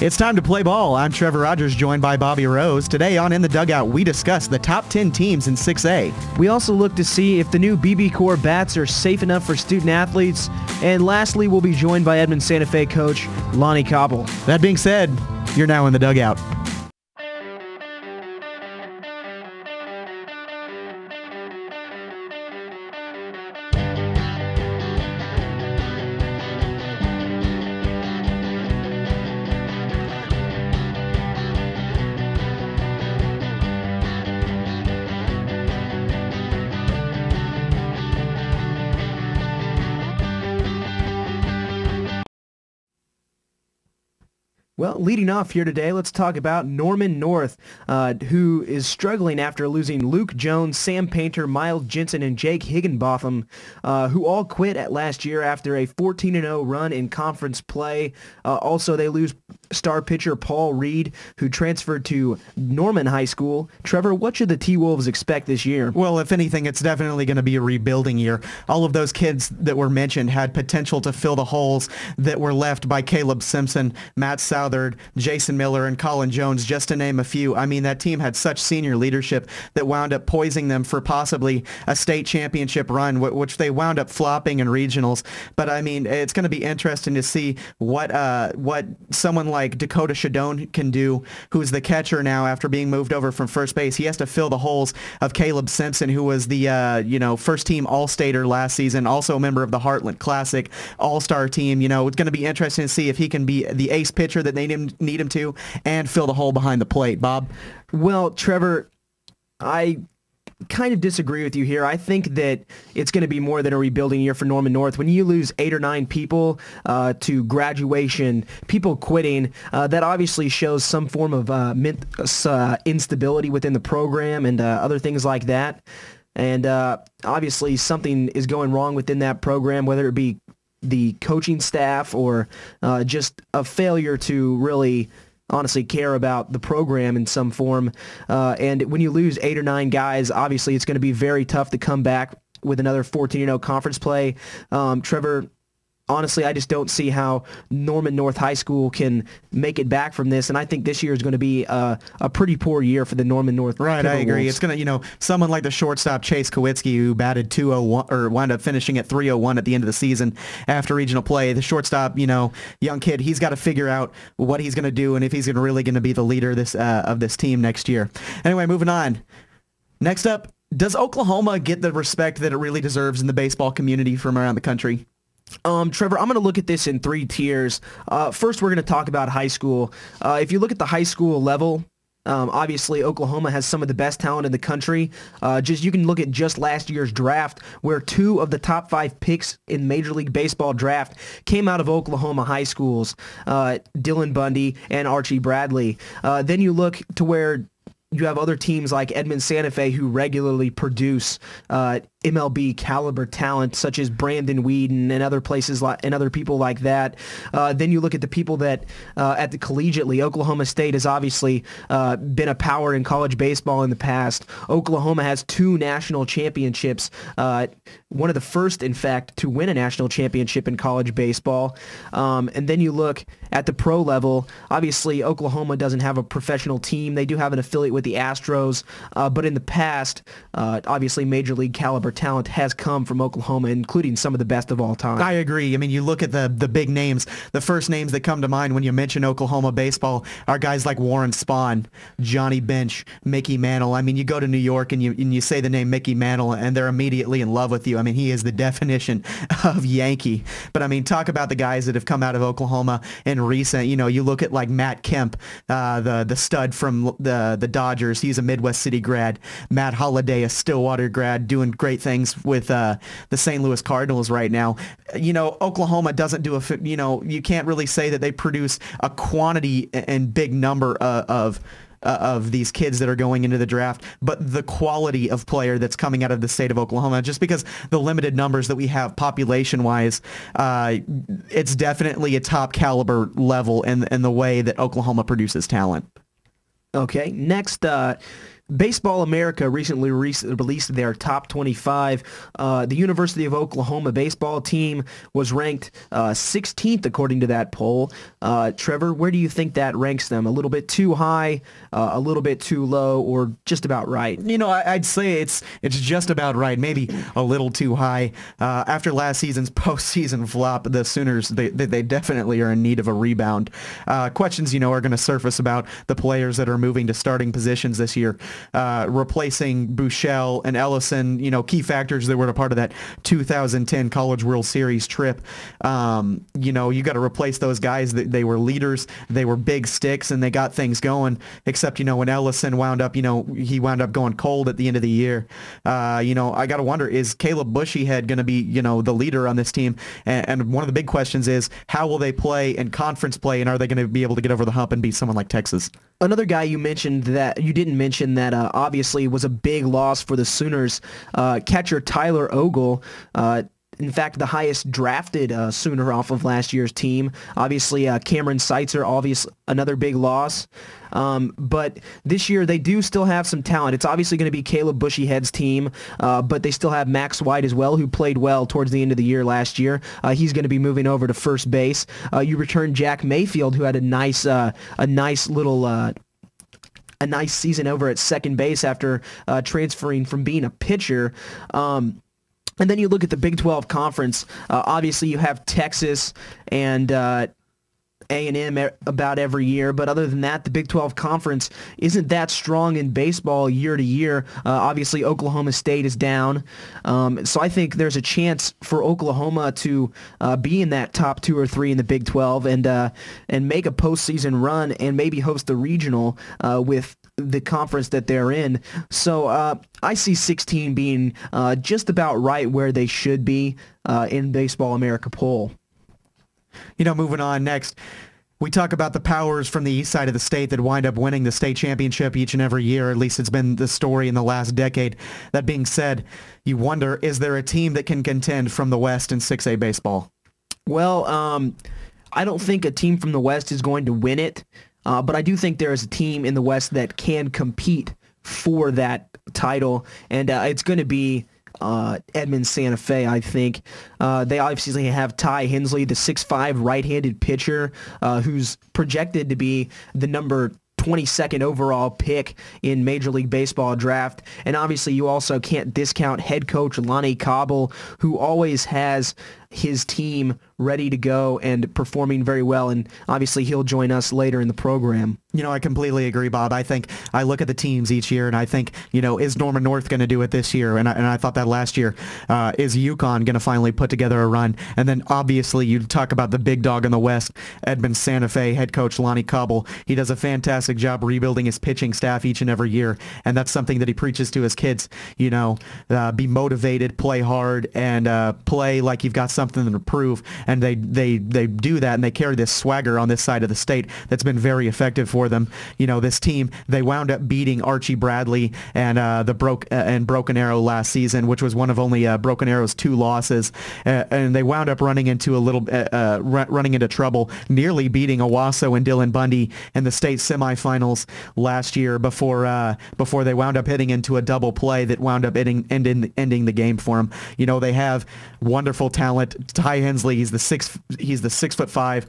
It's time to play ball. I'm Trevor Rogers, joined by Bobby Rose. Today on In the Dugout, we discuss the top 10 teams in 6A. We also look to see if the new BB Core bats are safe enough for student athletes. And lastly, we'll be joined by Edmond Santa Fe coach Lonny Cobble. That being said, you're now in the Dugout. Well, leading off here today, let's talk about Norman North, who is struggling after losing Luke Jones, Sam Painter, Miles Jensen, and Jake Higginbotham, who all quit at last year after a 14-0 run in conference play. Also, they lose star pitcher Paul Reed, who transferred to Norman High School. Trevor, what should the T-Wolves expect this year? Well, if anything, it's definitely going to be a rebuilding year. All of those kids that were mentioned had potential to fill the holes that were left by Caleb Simpson, Matt Southard, Jason Miller, and Colin Jones, just to name a few. I mean, that team had such senior leadership that wound up poising them for possibly a state championship run, which they wound up flopping in regionals. But, I mean, it's going to be interesting to see what someone like Dakota Shadone can do, who's the catcher now after being moved over from first base. He has to fill the holes of Caleb Simpson, who was the first-team All-Stater last season, also a member of the Heartland Classic All-Star team. You know, it's going to be interesting to see if he can be the ace pitcher that they need him to and fill the hole behind the plate. Bob? Well, Trevor, I kind of disagree with you here. I think that it's going to be more than a rebuilding year for Norman North. When you lose 8 or 9 people to graduation, people quitting, that obviously shows some form of instability within the program and other things like that. And obviously something is going wrong within that program, whether it be the coaching staff or just a failure to really honestly care about the program in some form. And when you lose 8 or 9 guys, obviously it's going to be very tough to come back with another 14-0 conference play. Trevor, honestly, I just don't see how Norman North High School can make it back from this, and I think this year is going to be a pretty poor year for the Norman North. Right, I agree. It's going to, someone like the shortstop Chase Kowitsky, who batted 201 or wound up finishing at 301 at the end of the season after regional play. The shortstop, young kid, he's got to figure out what he's going to do and if he's really going to be the leader of this team next year. Anyway, moving on. Next up, does Oklahoma get the respect that it really deserves in the baseball community from around the country? Trevor, I'm going to look at this in 3 tiers. First, we're going to talk about high school. If you look at the high school level, obviously Oklahoma has some of the best talent in the country. You can look at just last year's draft, where 2 of the top 5 picks in Major League Baseball draft came out of Oklahoma high schools, Dylan Bundy and Archie Bradley. Then you look to where you have other teams like Edmond Santa Fe who regularly produce MLB caliber talent, such as Brandon Whedon and other places and other people like that. Then you look at the people that at the collegiately, Oklahoma State has obviously been a power in college baseball in the past. Oklahoma has 2 national championships, one of the first, in fact, to win a national championship in college baseball. And then you look at the pro level. Obviously, Oklahoma doesn't have a professional team. They do have an affiliate with the Astros, but in the past, obviously, Major League caliber talent has come from Oklahoma, including some of the best of all time. I agree. I mean, you look at the big names. The first names that come to mind when you mention Oklahoma baseball are guys like Warren Spahn, Johnny Bench, Mickey Mantle. I mean, you go to New York and you say the name Mickey Mantle, and they're immediately in love with you. I mean, he is the definition of Yankee. But I mean, talk about the guys that have come out of Oklahoma in recent. You look at like Matt Kemp, the stud from the Dodgers. He's a Midwest City grad. Matt Holliday, a Stillwater grad, doing great things with the St. Louis Cardinals right now. Oklahoma doesn't do you can't really say that they produce a quantity and big number of these kids that are going into the draft, but the quality of player that's coming out of the state of Oklahoma, just because the limited numbers that we have population-wise, it's definitely a top caliber level in the way that Oklahoma produces talent. Okay, next, Baseball America recently released their top 25. The University of Oklahoma baseball team was ranked 16th according to that poll. Trevor, where do you think that ranks them? A little bit too high, a little bit too low, or just about right? You know, I'd say it's just about right, maybe a little too high. After last season's postseason flop, the Sooners, they definitely are in need of a rebound. Questions, are going to surface about the players that are moving to starting positions this year. Replacing Buechele and Ellison, key factors that were a part of that 2010 College World Series trip. You got to replace those guys. They were leaders. They were big sticks, and they got things going. Except, when Ellison wound up, he wound up going cold at the end of the year. I got to wonder, is Caleb Bushyhead going to be, the leader on this team? And one of the big questions is, how will they play in conference play, and are they going to be able to get over the hump and beat someone like Texas? Another guy you didn't mention that obviously was a big loss for the Sooners, catcher Tyler Ogle. In fact, the highest drafted Sooner off of last year's team. Obviously, Cameron Seitzer, another big loss. But this year, they do still have some talent. It's obviously going to be Caleb Bushyhead's team, but they still have Max White as well, who played well towards the end of the year last year. He's going to be moving over to first base. You return Jack Mayfield, who had a nice season over at second base after transferring from being a pitcher. And then you look at the Big 12 Conference. Obviously, you have Texas and A&M about every year, but other than that, the Big 12 Conference isn't that strong in baseball year to year. Obviously, Oklahoma State is down, so I think there's a chance for Oklahoma to be in that top 2 or 3 in the Big 12 and make a postseason run and maybe host the regional with the conference that they're in. So I see 16 being just about right where they should be in Baseball America poll. Moving on next, we talk about the powers from the east side of the state that wind up winning the state championship each and every year. At least it's been the story in the last decade. That being said, you wonder, is there a team that can contend from the West in 6A baseball? Well, I don't think a team from the West is going to win it. But I do think there is a team in the West that can compete for that title, and it's going to be Edmond Santa Fe, I think. They obviously have Ty Hensley, the 6'5" right-handed pitcher, who's projected to be the number 22nd overall pick in Major League Baseball draft. And obviously you also can't discount head coach Lonny Cobble, who always has his team ready to go and performing very well, and obviously he'll join us later in the program. I completely agree, Bob. I think I look at the teams each year, and I think, is Norman North going to do it this year? And I thought that last year. Is UConn going to finally put together a run? And then obviously you talk about the big dog in the West, Edmond Santa Fe head coach Lonny Cobble. He does a fantastic job rebuilding his pitching staff each and every year, and that's something that he preaches to his kids. Be motivated, play hard, and play like you've got something to prove. And they do that, and they carry this swagger on this side of the state that's been very effective for them. This team, they wound up beating Archie Bradley and Broken Arrow last season, which was one of only Broken Arrow's 2 losses, and they wound up running into trouble, nearly beating Owasso and Dylan Bundy in the state semifinals last year before they wound up hitting into a double play that wound up ending the game for them. They have wonderful talent. Ty Hensley, he's the 6'5"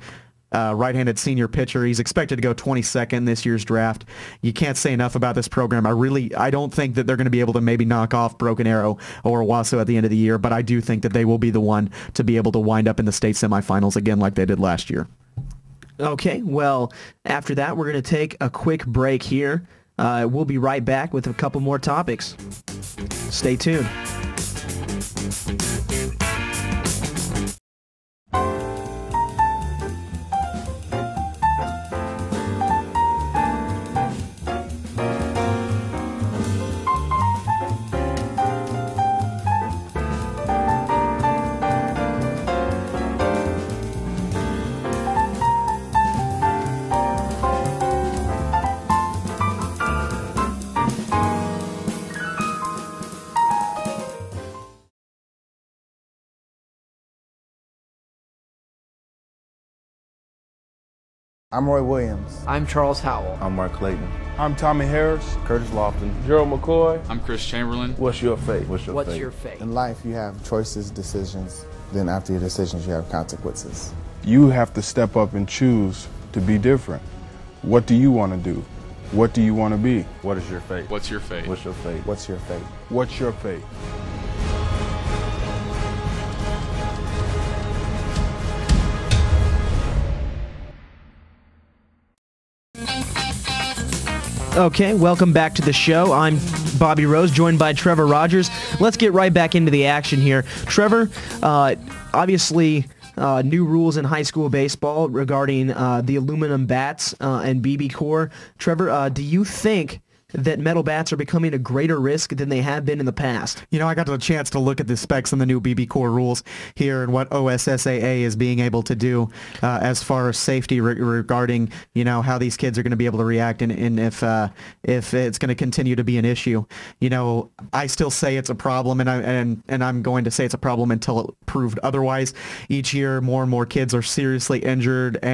right-handed senior pitcher. He's expected to go 22nd this year's draft. You can't say enough about this program. I don't think that they're going to be able to maybe knock off Broken Arrow or Owasso at the end of the year, but I do think that they will be the one to be able to wind up in the state semifinals again like they did last year. Okay, well, after that, we're going to take a quick break here. We'll be right back with a couple more topics. Stay tuned. I'm Roy Williams. I'm Charles Howell. I'm Mark Clayton. I'm Tommy Harris. Curtis Lofton. Gerald McCoy. I'm Chris Chamberlain. What's your fate? What's your fate? In life, you have choices, decisions. Then after your decisions, you have consequences. You have to step up and choose to be different. What do you want to do? What do you want to be? What is your fate? What's your fate? What's your fate? What's your fate? What's your fate? Okay, welcome back to the show. I'm Bobby Rose, joined by Trevor Rogers. Let's get right back into the action here. Trevor, obviously new rules in high school baseball regarding the aluminum bats and BB core. Trevor, do you think that metal bats are becoming a greater risk than they have been in the past? You know, I got a chance to look at the specs on the new BB core rules here and what OSSAA is being able to do as far as safety regarding, you know, how these kids are going to be able to react and if it's going to continue to be an issue. You know, I still say it's a problem, and I'm going to say it's a problem until proved otherwise. Each year, more and more kids are seriously injured,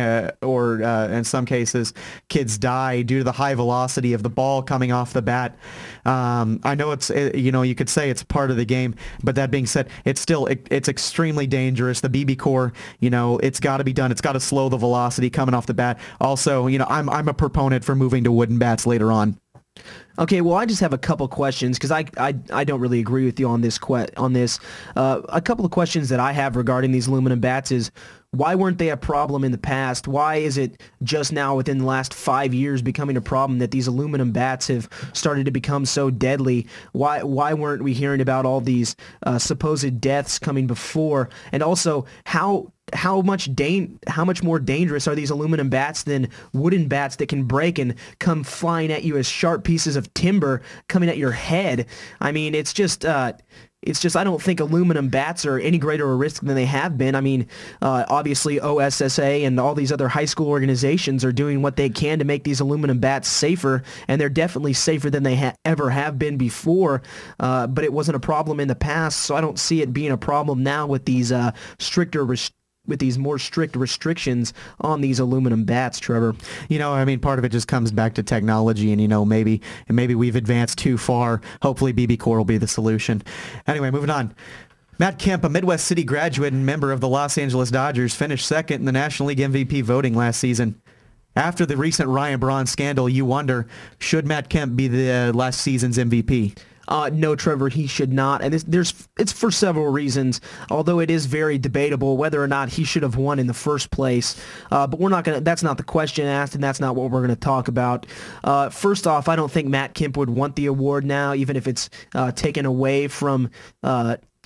or in some cases, kids die due to the high velocity of the ball coming off the bat. I know you know, you could say it's part of the game, but that being said, it's extremely dangerous. The BB core, you know, it's got to be done. It's got to slow the velocity coming off the bat. Also, you know, I'm a proponent for moving to wooden bats later on. Okay, well, I just have a couple questions because I don't really agree with you on this. A couple of questions that I have regarding these aluminum bats is, why weren't they a problem in the past? Why is it just now within the last 5 years becoming a problem that these aluminum bats have started to become so deadly? Why weren't we hearing about all these supposed deaths coming before? And also, how much more dangerous are these aluminum bats than wooden bats that can break and come flying at you as sharp pieces of timber coming at your head? I mean, it's just I don't think aluminum bats are any greater a risk than they have been. I mean, obviously OSSA and all these other high school organizations are doing what they can to make these aluminum bats safer, and they're definitely safer than they ever have been before, but it wasn't a problem in the past, so I don't see it being a problem now with these more strict restrictions on these aluminum bats, Trevor. You know, I mean, part of it just comes back to technology, and, you know, maybe we've advanced too far. Hopefully BB core will be the solution. Anyway, moving on. Matt Kemp, a Midwest City graduate and member of the Los Angeles Dodgers, finished second in the National League MVP voting last season. After the recent Ryan Braun scandal, you wonder, should Matt Kemp be the last season's MVP? No, Trevor, he should not, and it's for several reasons. Although it is very debatable whether or not he should have won in the first place, but we're not gonna. That's not the question asked, and that's not what we're going to talk about. First off, I don't think Matt Kemp would want the award now, even if it's taken away from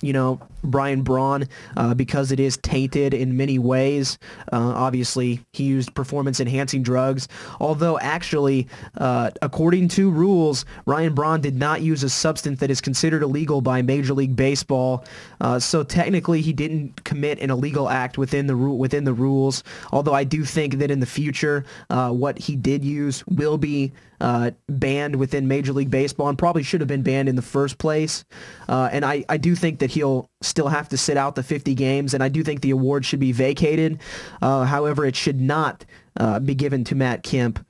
you know, Brian Braun, because it is tainted in many ways. Obviously, he used performance-enhancing drugs, although actually, according to rules, Ryan Braun did not use a substance that is considered illegal by Major League Baseball, so technically he didn't commit an illegal act within the rules, although I do think that in the future, what he did use will be banned within Major League Baseball and probably should have been banned in the first place. And I do think that he'll still have to sit out the 50 games, and I do think the award should be vacated. However, it should not be given to Matt Kemp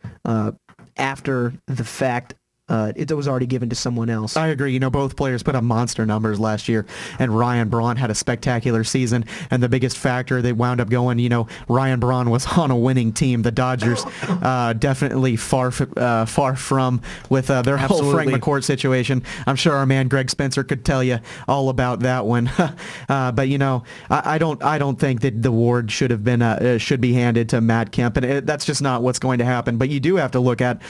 after the fact. It was already given to someone else. I agree. You know, both players put up monster numbers last year, and Ryan Braun had a spectacular season. And the biggest factor, they wound up going, you know, Ryan Braun was on a winning team. The Dodgers definitely far from with their whole Frank McCourt situation. I'm sure our man Greg Spencer could tell you all about that one. But you know, I don't think that the award should have been should be handed to Matt Kemp, and that's just not what's going to happen. But you do have to look at,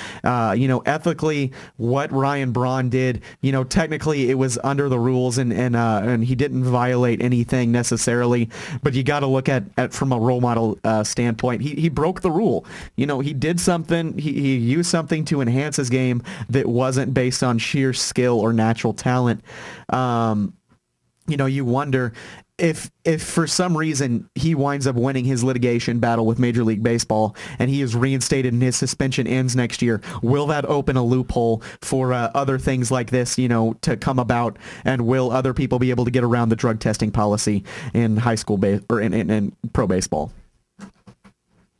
you know, ethically, what Ryan Braun did. You know, technically it was under the rules, and he didn't violate anything necessarily, but you got to look at from a role model standpoint. He broke the rule. You know, he did something, he used something to enhance his game that wasn't based on sheer skill or natural talent. You know, you wonder if for some reason he winds up winning his litigation battle with Major League Baseball and he is reinstated and his suspension ends next year, will that open a loophole for other things like this, you know, to come about? And will other people be able to get around the drug testing policy in high school or in pro baseball?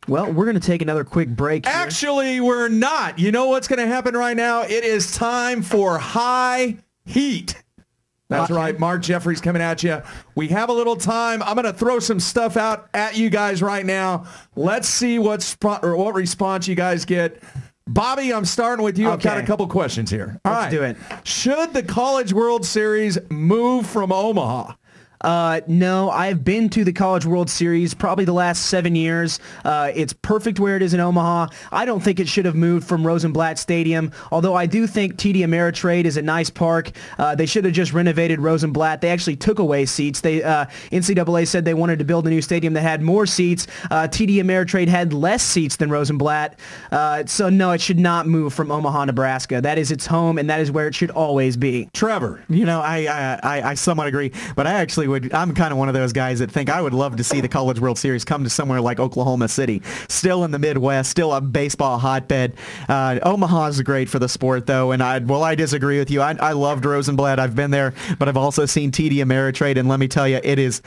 Well, we're going to take another quick break here. Actually, we're not. You know what's going to happen right now? It is time for High Heat. That's right. Mark Jeffries coming at you. We have a little time. I'm going to throw some stuff out at you guys right now. Let's see what response you guys get. Bobby, I'm starting with you. I've got a couple questions here. Let's do it. Should the College World Series move from Omaha? No, I've been to the College World Series probably the last 7 years. It's perfect where it is in Omaha. I don't think it should have moved from Rosenblatt Stadium, although I do think TD Ameritrade is a nice park. They should have just renovated Rosenblatt. They actually took away seats. NCAA said they wanted to build a new stadium that had more seats. TD Ameritrade had less seats than Rosenblatt. So no, it should not move from Omaha, Nebraska. That is its home, and that is where it should always be. Trevor. You know, I somewhat agree, but I actually I'm kind of one of those guys that think I would love to see the College World Series come to somewhere like Oklahoma City, still in the Midwest, still a baseball hotbed. Omaha is great for the sport, though, and I disagree with you. I loved Rosenblatt. I've been there, but I've also seen TD Ameritrade, and let me tell you, it is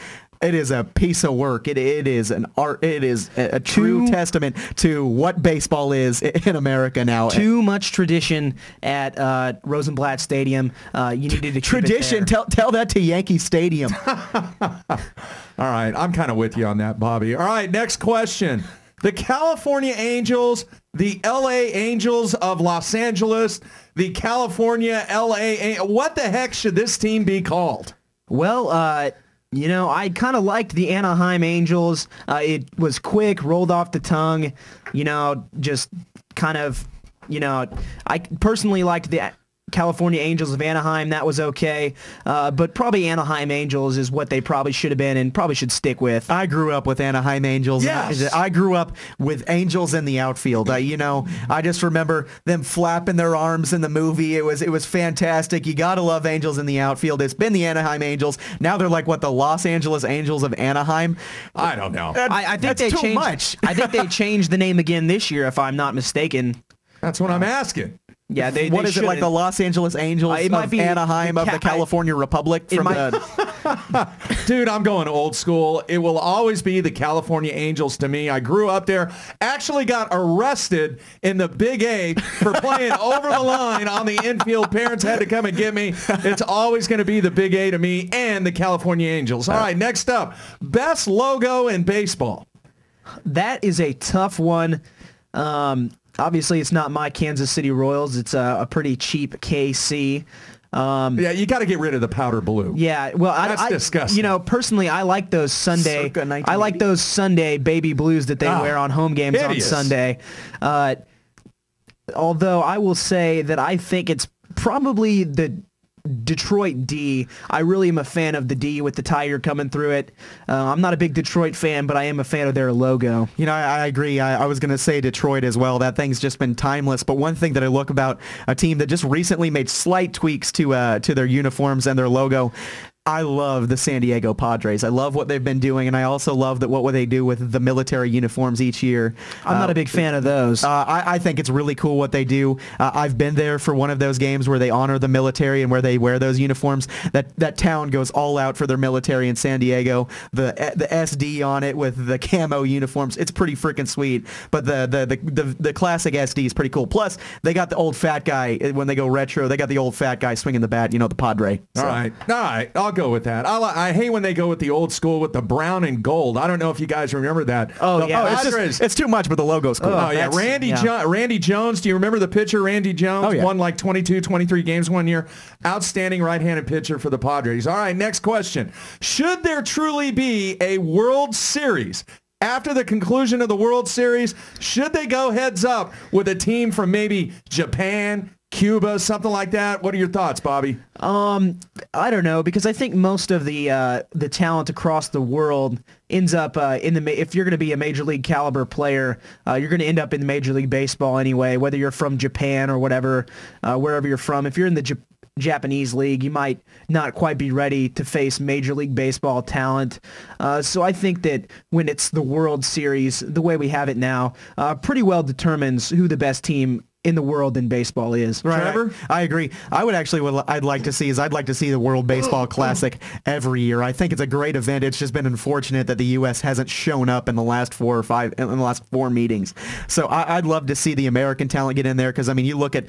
a piece of work. It is an art. It is a true testament to what baseball is in America now. Too much tradition at Rosenblatt Stadium. You needed to keep tradition. it there. Tell that to Yankee Stadium. All right, I'm kind of with you on that, Bobby. All right, next question. The California Angels, the LA Angels of Los Angeles, the California LA. What the heck should this team be called? Well, you know, I kind of liked the Anaheim Angels. It was quick, rolled off the tongue, you know, just kind of, you know, I personally liked the California Angels of Anaheim. That was okay. But probably Anaheim Angels is what they probably should have been and probably should stick with. I grew up with Anaheim Angels. Yes. I grew up with angels in the outfield. I just remember them flapping their arms in the movie. It was fantastic. You got to love angels in the outfield. It's been the Anaheim Angels. Now they're like, what, the Los Angeles Angels of Anaheim? I don't know. I think that's they too much. I think they changed the name again this year, if I'm not mistaken. That's what I'm asking. Yeah, What is it, like the Los Angeles Angels it might of be Anaheim of the California Republic? Dude, I'm going old school. It will always be the California Angels to me. I grew up there. Actually got arrested in the Big A for playing over the line on the infield. Parents had to come and get me. It's always going to be the Big A to me and the California Angels. All right, next up. Best logo in baseball. That is a tough one. Obviously, it's not my Kansas City Royals. It's a pretty cheap KC. Yeah, you got to get rid of the powder blue. Yeah, well, that's disgusting. You know, personally, I like those Sunday. Circa 1980. I like those Sunday baby blues that they wear on home games hideous. on Sunday. Although I will say that I think it's probably the Detroit D. I really am a fan of the D with the tiger coming through it. I'm not a big Detroit fan, but I am a fan of their logo. You know, I agree. I was going to say Detroit as well. That thing's just been timeless. But one thing that I look about a team that just recently made slight tweaks to their uniforms and their logo, I love the San Diego Padres. I love what they've been doing, and I also love that what they do with the military uniforms each year. I'm not a big fan of those. I think it's really cool what they do. I've been there for one of those games where they honor the military and where they wear those uniforms. That town goes all out for their military in San Diego. The SD on it with the camo uniforms, it's pretty freaking sweet. But the classic SD is pretty cool. Plus, they got the old fat guy when they go retro. They got the old fat guy swinging the bat. You know, the Padre. So. All right. I'll go with that. I hate when they go with the old school with the brown and gold. I don't know if you guys remember that. It's too much, but the logo's cool. Oh, yeah. Randy Jones. Do you remember the pitcher, Randy Jones? Oh, yeah. Won like 22, 23 games one year. Outstanding right-handed pitcher for the Padres. All right, next question. Should there truly be a World Series? After the conclusion of the World Series, should they go heads up with a team from maybe Japan, Cuba, something like that? What are your thoughts, Bobby? I don't know, because I think most of the talent across the world ends up if you're going to be a major league caliber player, you're going to end up in Major League Baseball anyway, whether you're from Japan or whatever, wherever you're from. If you're in the Japanese league, you might not quite be ready to face Major League Baseball talent. So I think that when it's the World Series, the way we have it now, pretty well determines who the best team in the world than baseball is. Right. Trevor? I agree. I'd like to see the World Baseball Classic every year. I think it's a great event. It's just been unfortunate that the U.S. hasn't shown up in the last 4 meetings. So I'd love to see the American talent get in there because I mean you look at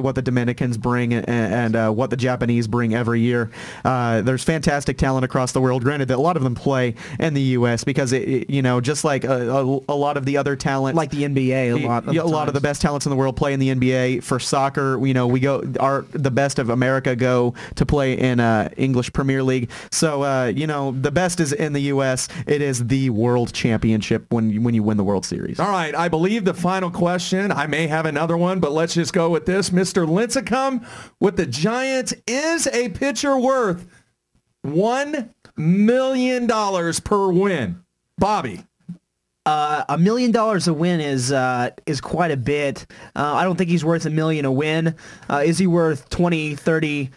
what the Dominicans bring and what the Japanese bring every year. There's fantastic talent across the world. Granted that a lot of them play in the U.S. because just like a lot of the other talent, Like the NBA, a lot of the best talents in the world play in the NBA. For soccer, the best of America go to play in English Premier League. So the best is in the U.S. It is the World Championship when you win the World Series. All right, I believe the final question, I may have another one, but let's just go with this. Mr. Lincecum with the Giants, is a pitcher worth $1 million per win? Bobby. $1 million a win is quite a bit. I don't think he's worth $1 million a win. Is he worth 20, 30,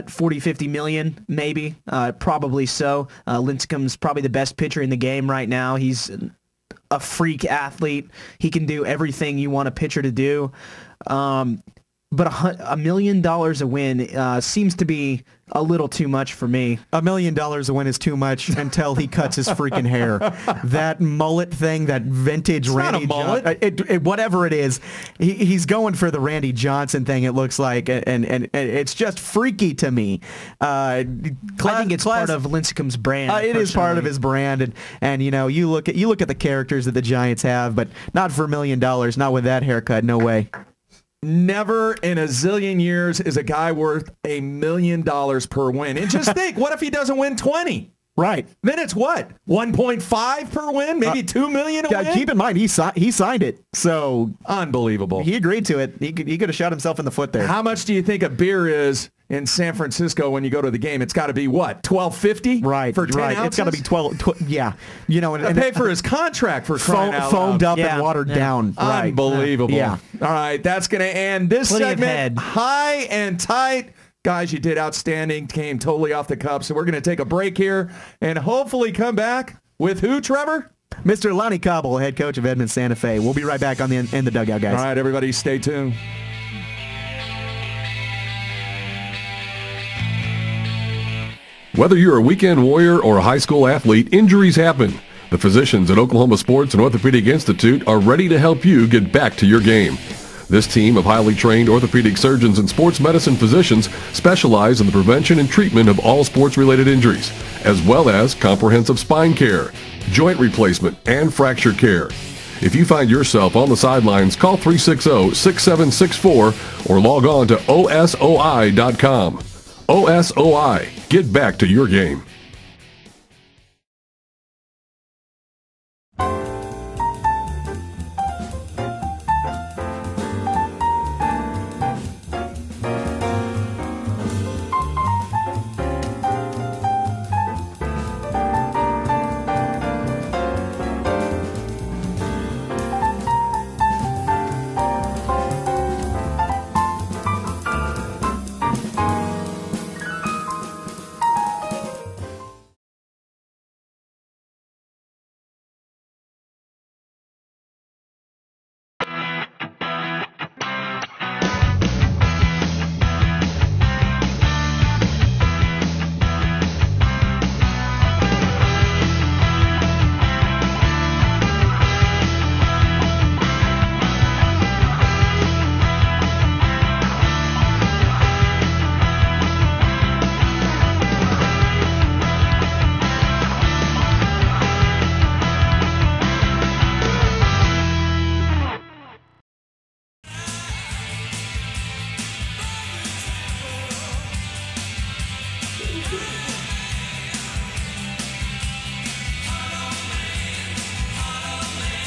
40, 50 million? Maybe. Probably so. Lincecum's probably the best pitcher in the game right now. He's a freak athlete. He can do everything you want a pitcher to do. But $1 million a win seems to be a little too much for me. $1 million a win is too much until he cuts his freaking hair. That mullet thing, that vintage It's Randy not a mullet. whatever it is, he's going for the Randy Johnson thing, it looks like, and it's just freaky to me. I think it's part of Lincecum's brand. It is part of his brand, and you look at the characters that the Giants have, but not for $1 million, not with that haircut, no way. Never in a zillion years is a guy worth $1 million per win. And just think, what if he doesn't win 20? Right. Then it's what? 1.5 per win? Maybe $2 million a win? Keep in mind, he signed it, so unbelievable. He agreed to it. He could have shot himself in the foot there. How much do you think a beer is in San Francisco when you go to the game? It's got to be what? $12.50? Right. For 10 ounces? It's got to be 12. Yeah. And pay for his contract for crying out loud. Foamed up and watered down. Right. Unbelievable. Yeah. All right, that's going to end this Plenty of segment. head. High and tight. Guys, you did outstanding. Came totally off the cuff. So we're going to take a break here and hopefully come back with who, Trevor? Mr. Lonny Cobble, head coach of Edmond Santa Fe. We'll be right back on the In the Dugout, guys. All right, everybody, stay tuned. Whether you're a weekend warrior or a high school athlete, injuries happen. The physicians at Oklahoma Sports and Orthopedic Institute are ready to help you get back to your game. This team of highly trained orthopedic surgeons and sports medicine physicians specialize in the prevention and treatment of all sports-related injuries, as well as comprehensive spine care, joint replacement, and fracture care. If you find yourself on the sidelines, call 360-6764 or log on to osoi.com. OSOI. Get back to your game.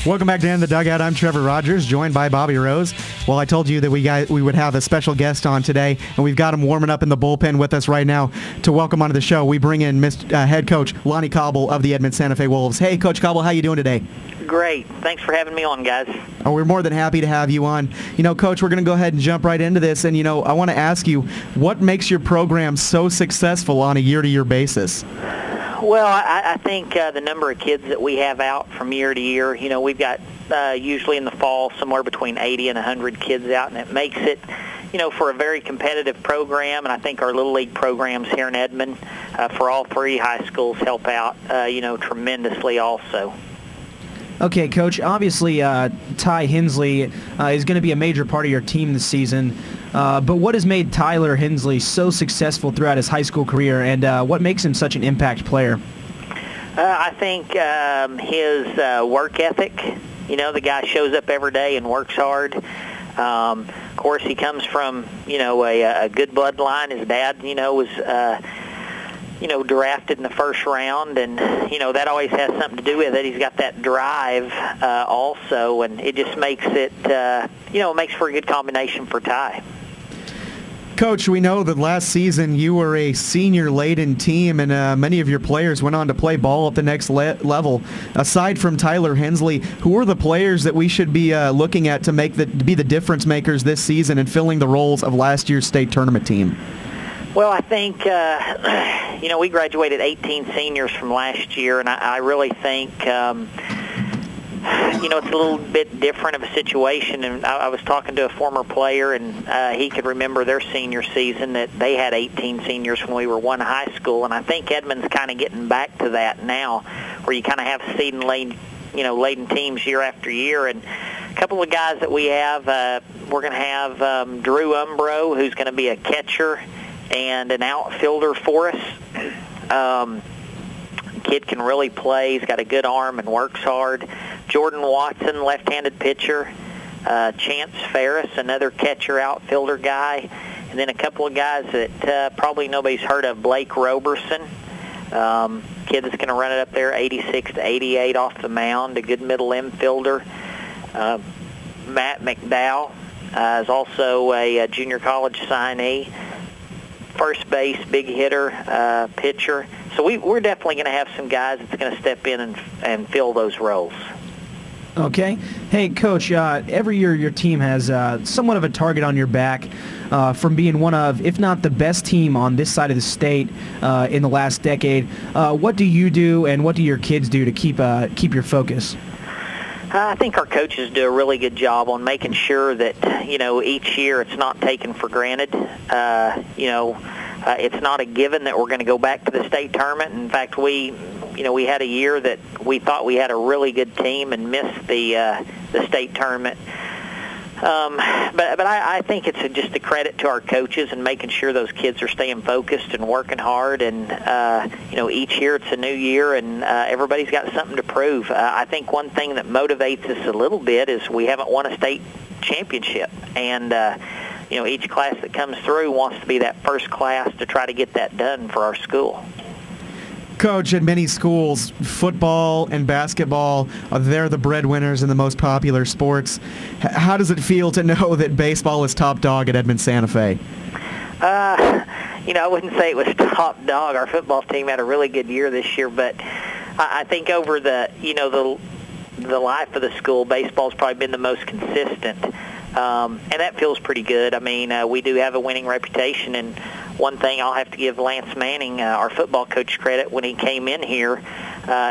Welcome back to In the Dugout. I'm Trevor Rogers, joined by Bobby Rose. Well, I told you that we would have a special guest on today, and we've got him warming up in the bullpen with us right now. To welcome onto the show, we bring in head coach Lonny Cobble of the Edmond Santa Fe Wolves. Hey, Coach Cobble, how you doing today? Great. Thanks for having me on, guys. Oh, we're more than happy to have you on. Coach, we're going to go ahead and jump right into this, and, I want to ask you, what makes your program so successful on a year-to-year basis? Well, I think the number of kids that we have out from year to year, we've got usually in the fall, somewhere between 80 and 100 kids out, and it makes it, for a very competitive program. And I think our Little League programs here in Edmond for all three high schools help out, tremendously also. Okay, Coach, obviously Ty Hensley is going to be a major part of your team this season, but what has made Tyler Hensley so successful throughout his high school career, and what makes him such an impact player? I think his work ethic. The guy shows up every day and works hard. Of course, he comes from, a good bloodline. His dad, was drafted in the first round, and that always has something to do with it. He's got that drive also, and it just makes it it makes for a good combination for Ty. Coach, we know that last season you were a senior-laden team, and many of your players went on to play ball at the next level. Aside from Tyler Hensley, who are the players that we should be looking at to be the difference makers this season and filling the roles of last year's state tournament team? Well, I think, we graduated 18 seniors from last year, and I really think, it's a little bit different of a situation. And I was talking to a former player, and he could remember their senior season that they had 18 seniors when we were one high school. And I think Edmond's kind of getting back to that now, where you kind of have seed and laden teams year after year. And a couple of guys that we have, we're going to have Drew Umbro, who's going to be a catcher and an outfielder for us. Kid can really play. He's got a good arm and works hard. Jordan Watson, left-handed pitcher. Chance Ferris, another catcher outfielder guy. And then a couple of guys that probably nobody's heard of, Blake Roberson. Kid that's going to run it up there, 86 to 88 off the mound, a good middle infielder. Matt McDowell is also a junior college signee. First base, big hitter, pitcher. So we're definitely going to have some guys that's going to step in and fill those roles. Okay. Hey, Coach, every year your team has somewhat of a target on your back from being one of, if not the best team on this side of the state in the last decade. What do you do and what do your kids do to keep your focus? I think our coaches do a really good job on making sure that, each year it's not taken for granted. It's not a given that we're going to go back to the state tournament. In fact, we had a year that we thought we had a really good team and missed the state tournament. But I think it's just a credit to our coaches and making sure those kids are staying focused and working hard. And, each year it's a new year and everybody's got something to prove. I think one thing that motivates us a little bit is we haven't won a state championship. And, each class that comes through wants to be that first class to try to get that done for our school. Coach, at many schools, football and basketball, they're the breadwinners and the most popular sports. How does it feel to know that baseball is top dog at Edmond Santa Fe? I wouldn't say it was top dog. Our football team had a really good year this year, but I think over the life of the school, baseball's probably been the most consistent. And that feels pretty good. I mean, we do have a winning reputation, and one thing I'll have to give Lance Manning, our football coach, credit. When he came in here,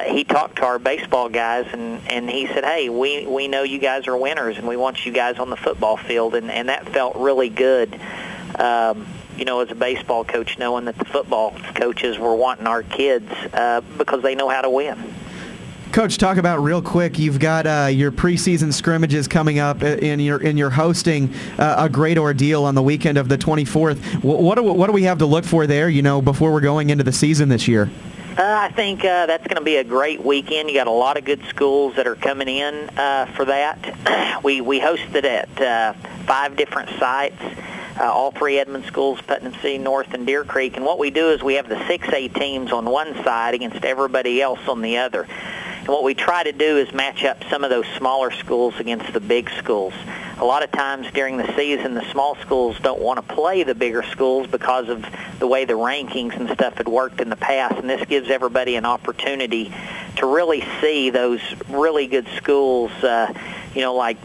he talked to our baseball guys, and he said, hey, we know you guys are winners, and we want you guys on the football field, and that felt really good, as a baseball coach, knowing that the football coaches were wanting our kids because they know how to win. Coach, talk about real quick. You've got your preseason scrimmages coming up, and you're hosting a great ordeal on the weekend of the 24th. What do we have to look for there? Before we're going into the season this year. I think that's going to be a great weekend. You got a lot of good schools that are coming in for that. We hosted at 5 different sites. All 3 Edmond schools, Putnam City North and Deer Creek. And what we do is we have the 6A teams on one side against everybody else on the other. And what we try to do is match up some of those smaller schools against the big schools. A lot of times during the season, the small schools don't want to play the bigger schools because of the way the rankings and stuff had worked in the past. And this gives everybody an opportunity to really see those really good schools, like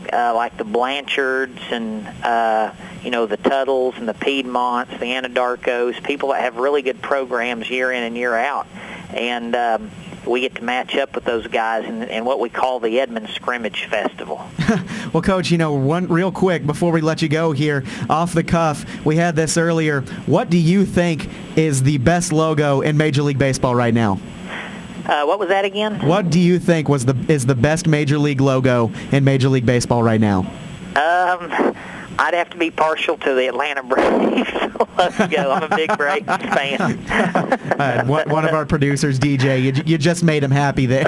the Blanchards and, the Tuttles and the Piedmonts, the Anadarkos, people that have really good programs year in and year out. And, we get to match up with those guys in what we call the Edmond Scrimmage Festival. Well, Coach, one real quick before we let you go here, off the cuff, we had this earlier. What do you think is the best logo in Major League Baseball right now? What was that again? What do you think is the best Major League logo in Major League Baseball right now? I'd have to be partial to the Atlanta Braves logo. I'm a big Braves fan. One of our producers, DJ, you just made him happy there.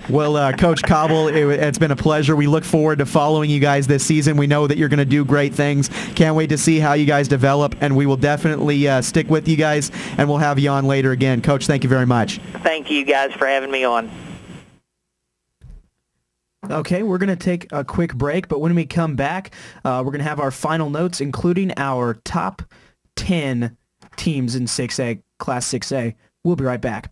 Well, Coach Cobble, it's been a pleasure. We look forward to following you guys this season. We know that you're going to do great things. Can't wait to see how you guys develop, and we will definitely stick with you guys, and we'll have you on later again. Coach, thank you very much. Thank you guys for having me on. Okay, we're going to take a quick break, but when we come back, we're going to have our final notes, including our top 10 teams in 6A, Class 6A. We'll be right back.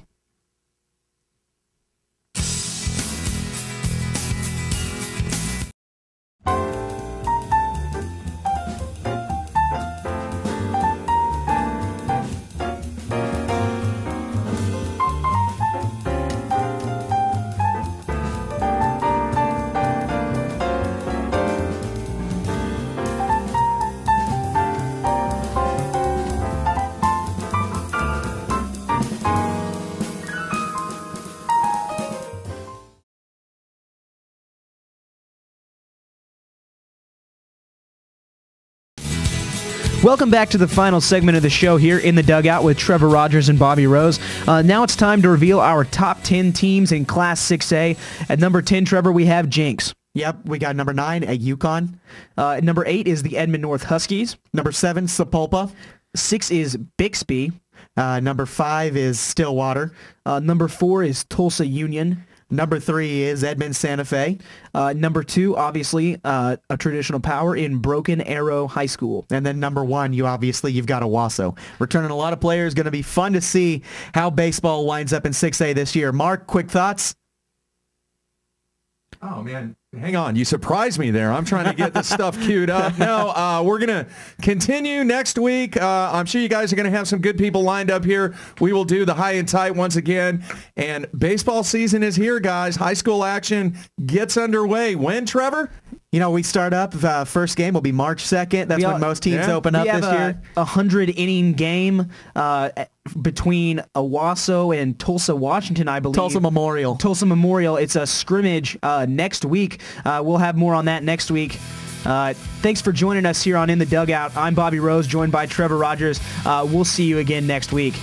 Welcome back to the final segment of the show here in the Dugout with Trevor Rogers and Bobby Rose. Now it's time to reveal our top 10 teams in Class 6A. At number 10, Trevor, we have Jinx. Yep, we got number 9 at UConn. Number 8 is the Edmond North Huskies. Number 7, Sapulpa. 6 is Bixby. Number 5 is Stillwater. Number 4 is Tulsa Union. Number 3 is Edmond Santa Fe. Number 2, obviously, a traditional power in Broken Arrow High School. And then number 1, you've got Owasso. Returning a lot of players. Going to be fun to see how baseball winds up in 6A this year. Mark, quick thoughts? Oh, man. Hang on. You surprised me there. I'm trying to get this stuff queued up. No, we're going to continue next week. I'm sure you guys are going to have some good people lined up here. We will do the high and tight once again. And baseball season is here, guys. High school action gets underway. When, Trevor? We start up. First game will be March 2nd. That's when most teams open up this year. A 100-inning game between Owasso and Tulsa, Washington, I believe. Tulsa Memorial. It's a scrimmage next week. We'll have more on that next week. Thanks for joining us here on In the Dugout. I'm Bobby Rose, joined by Trevor Rogers. We'll see you again next week.